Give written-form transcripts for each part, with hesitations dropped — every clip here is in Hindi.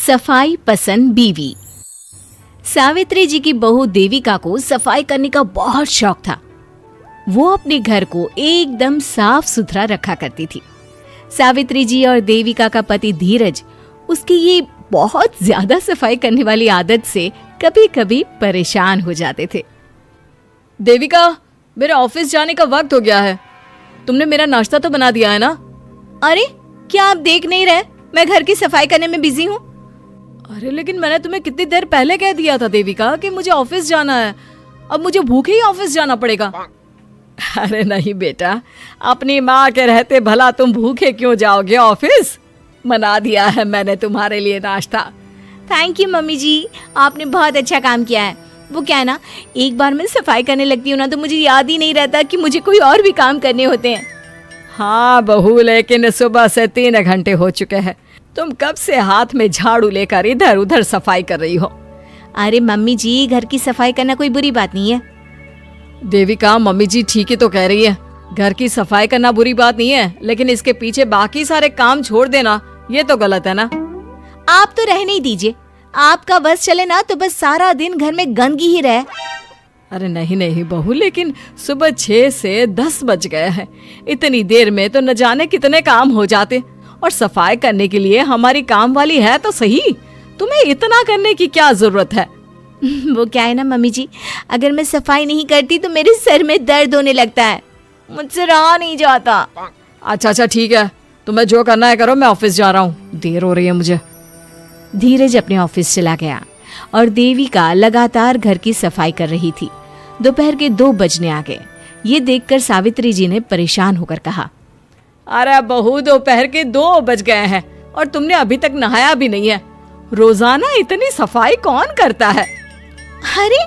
सफाई पसंद बीवी। सावित्री जी की बहू देविका को सफाई करने का बहुत शौक था। वो अपने घर को एकदम साफ सुथरा रखा करती थी। सावित्री जी और देविका का पति धीरज उसकी ये बहुत ज्यादा सफाई करने वाली आदत से कभी कभी परेशान हो जाते थे। देविका, मेरे ऑफिस जाने का वक्त हो गया है। तुमने मेरा नाश्ता तो बना दिया है ना? अरे क्या आप देख नहीं रहे मैं घर की सफाई करने में बिजी हूँ? अरे लेकिन मैंने तुम्हें कितनी देर पहले कह दिया था देविका कि मुझे ऑफिस जाना है। अब मुझे भूखे ही ऑफिस जाना पड़ेगा। अरे नहीं बेटा, अपनी माँ के रहते भला तुम भूखे क्यों जाओगे ऑफिस? बना दिया है मैंने तुम्हारे लिए नाश्ता। थैंक यू मम्मी जी, आपने बहुत अच्छा काम किया है। वो क्या है ना, एक बार मैं सफाई करने लगती हूँ ना तो मुझे याद ही नहीं रहता कि मुझे कोई और भी काम करने होते हैं। हाँ बहू, लेकिन सुबह से 3 घंटे हो चुके हैं। तुम कब से हाथ में झाड़ू लेकर इधर उधर सफाई कर रही हो? अरे मम्मी जी, घर की सफाई करना कोई बुरी बात नहीं है। देविका, मम्मी जी ठीक ही तो कह रही है। घर की सफाई करना बुरी बात नहीं है, लेकिन इसके पीछे बाकी सारे काम छोड़ देना ये तो गलत है ना। आप तो रहने ही दीजिए, आपका बस चले ना तो बस सारा दिन घर में गंदगी ही रहे। अरे नहीं नहीं बहू, लेकिन सुबह 6 से 10 बज गए हैं। इतनी देर में तो न जाने कितने काम हो जाते। और सफाई करने के लिए हमारी काम वाली है तो सही, तुम्हें इतना करने की क्या जरूरत है? वो क्या है ना मम्मी जी, अगर मैं सफाई नहीं करती तो मेरे सर में दर्द होने लगता है, मुझसे रहा नहीं जाता। अच्छा ठीक है, तुम्हें जो करना है करो, मैं ऑफिस जा रहा हूँ, देर हो रही है मुझे। धीरज अपने ऑफिस चला गया और देविका लगातार घर की सफाई कर रही थी। दोपहर के 2 बजने आ गए। ये देखकर सावित्री जी ने परेशान होकर कहा, अरे बहू, दोपहर के 2 बज गए हैं और तुमने अभी तक नहाया भी नहीं है। रोजाना इतनी सफाई कौन करता है? अरे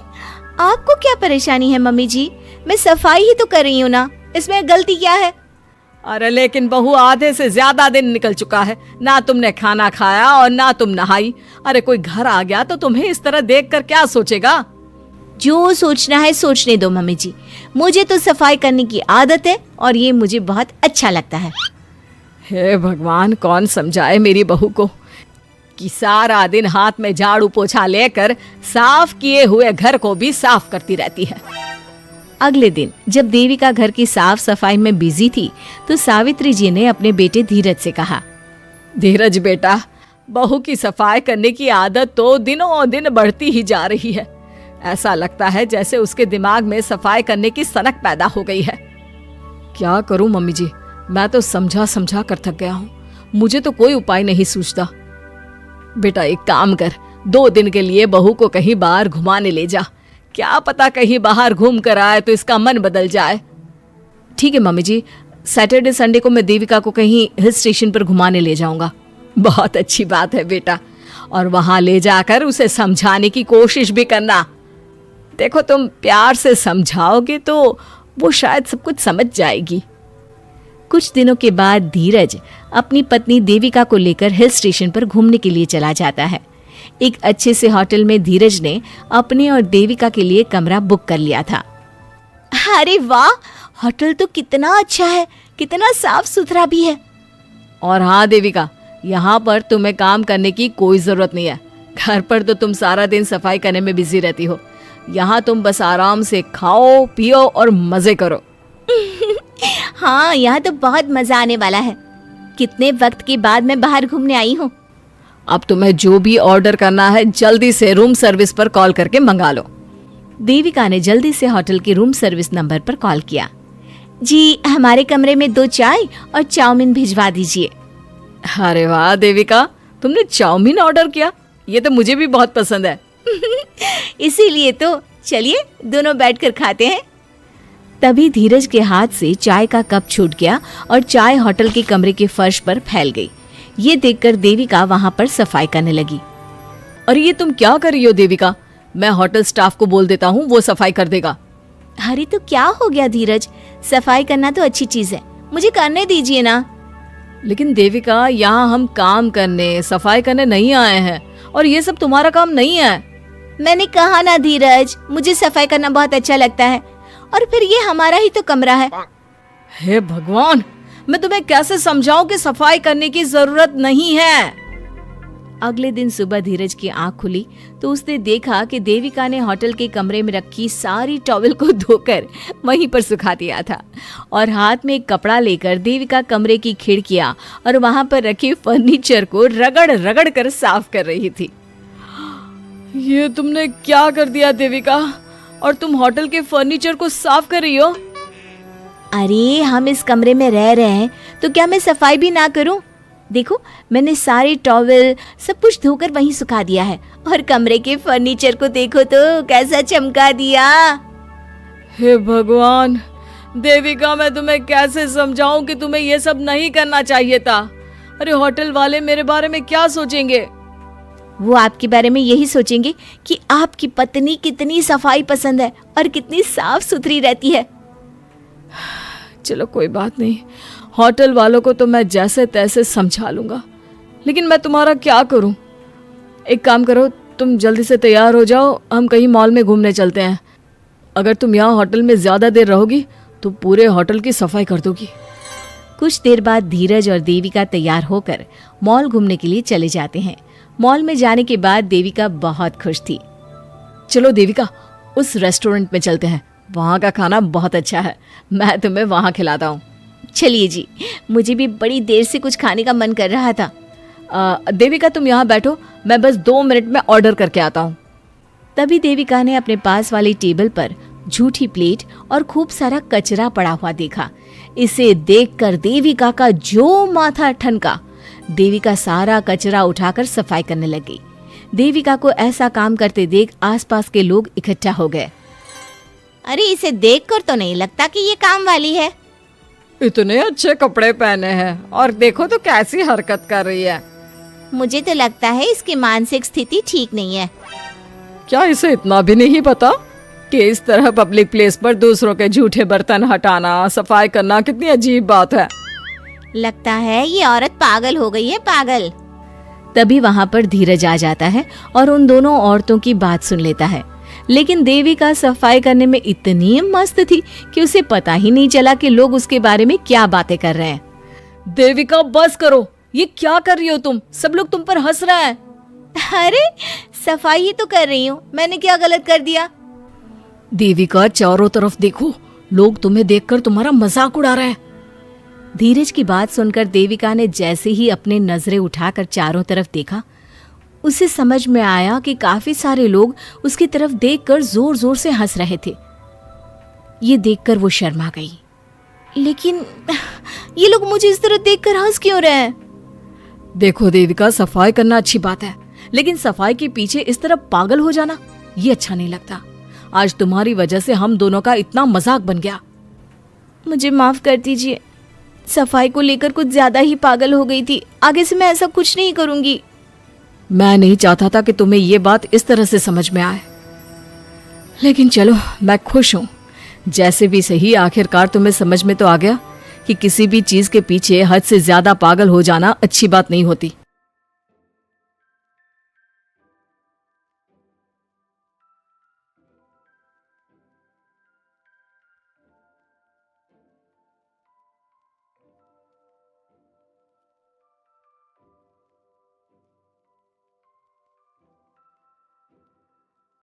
आपको क्या परेशानी है मम्मी जी, मैं सफाई ही तो कर रही हूँ ना, इसमें गलती क्या है? अरे लेकिन बहू, आधे से ज्यादा दिन निकल चुका है, ना तुमने खाना खाया और ना तुम नहाई। अरे कोई घर आ गया तो तुम्हें इस तरह देखकर क्या सोचेगा? जो सोचना है सोचने दो मम्मी जी, मुझे तो सफाई करने की आदत है और ये मुझे बहुत अच्छा लगता है। हे भगवान, कौन समझाए मेरी बहू को कि सारा दिन हाथ में झाड़ू पोछा लेकर साफ किए हुए घर को भी साफ करती रहती है। अगले दिन जब देविका घर की साफ सफाई में बिजी थी तो सावित्री जी ने अपने बेटे धीरज से कहा, धीरज बेटा, बहू की सफाई करने की आदत तो दिनों दिन बढ़ती ही जा रही है। ऐसा लगता है जैसे उसके दिमाग में सफाई करने की सनक पैदा हो गई है। क्या करूं मम्मी जी, मैं तो समझा समझा कर थक गया हूं, मुझे तो कोई उपाय नहीं सूझता। बेटा एक काम कर, 2 दिन के लिए बहू को कहीं बाहर घुमाने ले जा। क्या पता कहीं बाहर घूम कर आए तो इसका मन बदल जाए। ठीक है मम्मी जी, सैटरडे संडे को मैं देविका को कहीं हिल स्टेशन पर घुमाने ले जाऊंगा। बहुत अच्छी बात है बेटा, और वहां ले जाकर उसे समझाने की कोशिश भी करना। देखो, तुम प्यार से समझाओगे तो वो शायद सब कुछ समझ जाएगी। कुछ दिनों के बाद धीरज अपनी पत्नी देविका को लेकर हिल स्टेशन पर घूमने के लिए चला जाता है। एक अच्छे से होटल में धीरज ने अपने और देविका के लिए कमरा बुक कर लिया था। अरे वाह, होटल तो कितना अच्छा है, कितना साफ सुथरा भी है। और हाँ देविका, यहाँ पर तुम्हें काम करने की कोई जरूरत नहीं है। घर पर तो तुम सारा दिन सफाई करने में बिजी रहती हो। यहाँ तुम बस आराम से खाओ पियो और मजे करो। हाँ, यहाँ तो बहुत मजा आने वाला है। कितने वक्त के बाद मैं बाहर घूमने आई हूँ। अब तुम्हें जो भी ऑर्डर करना है जल्दी से रूम सर्विस पर कॉल करके मंगा लो। देविका ने जल्दी से होटल के रूम सर्विस नंबर पर कॉल किया। जी, हमारे कमरे में 2 चाय और चाउमीन भिजवा दीजिए। अरे वाह देविका, तुमने चाउमीन ऑर्डर किया, ये तो मुझे भी बहुत पसंद है। इसीलिए तो चलिए दोनों बैठकर खाते हैं। तभी धीरज के हाथ से चाय का कप छूट गया और चाय होटल के कमरे के फर्श पर फैल गई। ये देखकर देविका वहां पर सफाई करने लगी। और ये तुम क्या कर रही हो देविका? मैं होटल स्टाफ को बोल देता हूँ, वो सफाई कर देगा। अरे तो क्या हो गया धीरज, सफाई करना तो अच्छी चीज है, मुझे करने दीजिए ना। लेकिन देविका, यहाँ हम काम करने सफाई करने नहीं आए हैं और ये सब तुम्हारा काम नहीं है। मैंने कहा ना धीरज, मुझे सफाई करना बहुत अच्छा लगता है, और फिर ये हमारा ही तो कमरा है। हे भगवान, मैं तुम्हें कैसे समझाऊं कि सफाई करने की जरूरत नहीं है। अगले दिन सुबह धीरज की आंख खुली तो उसने देखा कि देविका ने होटल के कमरे में रखी सारी टॉवल को धोकर वहीं पर सुखा दिया था और हाथ में एक कपड़ा लेकर देविका कमरे की खिड़कियां और वहां पर रखे फर्नीचर को रगड़ रगड़ कर साफ कर रही थी। ये तुमने क्या कर दिया देविका? और तुम होटल के फर्नीचर को साफ कर रही हो? अरे हम इस कमरे में रह रहे हैं तो क्या मैं सफाई भी ना करूं? देखो मैंने सारी टॉवल सब कुछ धोकर वहीं सुखा दिया है और कमरे के फर्नीचर को देखो तो कैसा चमका दिया। हे भगवान देविका, मैं तुम्हें कैसे समझाऊं कि तुम्हें ये सब नहीं करना चाहिए था। अरे होटल वाले मेरे बारे में क्या सोचेंगे? वो आपके बारे में यही सोचेंगे कि आपकी पत्नी कितनी सफाई पसंद है और कितनी साफ सुथरी रहती है। चलो कोई बात नहीं, होटल वालों को तो मैं जैसे तैसे समझा लूंगा, लेकिन मैं तुम्हारा क्या करूं? एक काम करो, तुम जल्दी से तैयार हो जाओ, हम कहीं मॉल में घूमने चलते हैं। अगर तुम यहाँ होटल में ज्यादा देर रहोगी तो पूरे होटल की सफाई कर दोगी। कुछ देर बाद धीरज और देविका तैयार होकर मॉल घूमने के लिए चले जाते हैं। मॉल में जाने के बाद देविका बहुत खुश थी। चलो देविका, उस रेस्टोरेंट में चलते हैं, वहाँ का खाना बहुत अच्छा है, मैं तुम्हें वहाँ खिलाता हूँ। चलिए जी, मुझे भी बड़ी देर से कुछ खाने का मन कर रहा था। देविका तुम यहाँ बैठो, मैं बस 2 मिनट में ऑर्डर करके आता हूँ। तभी देविका ने अपने पास वाली टेबल पर झूठी प्लेट और खूब सारा कचरा पड़ा हुआ देखा। इसे देखकर देविका का जो माथा ठनका। देविका सारा कचरा उठाकर सफाई करने लगी। देविका को ऐसा काम करते देख आसपास के लोग इकट्ठा हो गए। अरे इसे देखकर तो नहीं लगता कि ये काम वाली है। इतने अच्छे कपड़े पहने हैं और देखो तो कैसी हरकत कर रही है। मुझे तो लगता है इसकी मानसिक स्थिति ठीक नहीं है। क्या इसे इतना भी नहीं पता कि इस तरह पब्लिक प्लेस पर दूसरों के झूठे बर्तन हटाना, सफाई करना कितनी अजीब बात है। लगता है ये औरत पागल हो गई है, पागल। तभी वहाँ पर धीरज आ जाता है और उन दोनों औरतों की बात सुन लेता है। लेकिन देविका सफाई करने में इतनी मस्त थी कि उसे पता ही नहीं चला कि लोग उसके बारे में क्या बातें कर रहे हैं। देविका बस करो, ये क्या कर रही हो तुम? सब लोग तुम पर हंस रहे हैं। अरे सफाई ही तो कर रही हूँ, मैंने क्या गलत कर दिया? देविका चारों तरफ देखो, लोग तुम्हें देखकर तुम्हारा मजाक उड़ा रहे हैं। धीरज की बात सुनकर देविका ने जैसे ही अपने नजरें उठाकर चारों तरफ देखा, उसे समझ में आया कि काफी सारे लोग उसकी तरफ देखकर जोर जोर से हंस रहे थे। ये देखकर वो शर्मा गई। लेकिन ये लोग मुझे इस तरह देखकर हंस क्यों रहे हैं? देखो देविका, सफाई करना अच्छी बात है, लेकिन सफाई के पीछे इस तरह पागल हो जाना ये अच्छा नहीं लगता। आज तुम्हारी वजह से हम दोनों का इतना मजाक बन गया। मुझे माफ कर दीजिए, सफाई को लेकर कुछ ज्यादा ही पागल हो गई थी। आगे से मैं ऐसा कुछ नहीं करूंगी। मैं नहीं चाहता था कि तुम्हें ये बात इस तरह से समझ में आए, लेकिन चलो मैं खुश हूँ। जैसे भी सही, आखिरकार तुम्हें समझ में तो आ गया कि किसी भी चीज के पीछे हद से ज्यादा पागल हो जाना अच्छी बात नहीं होती।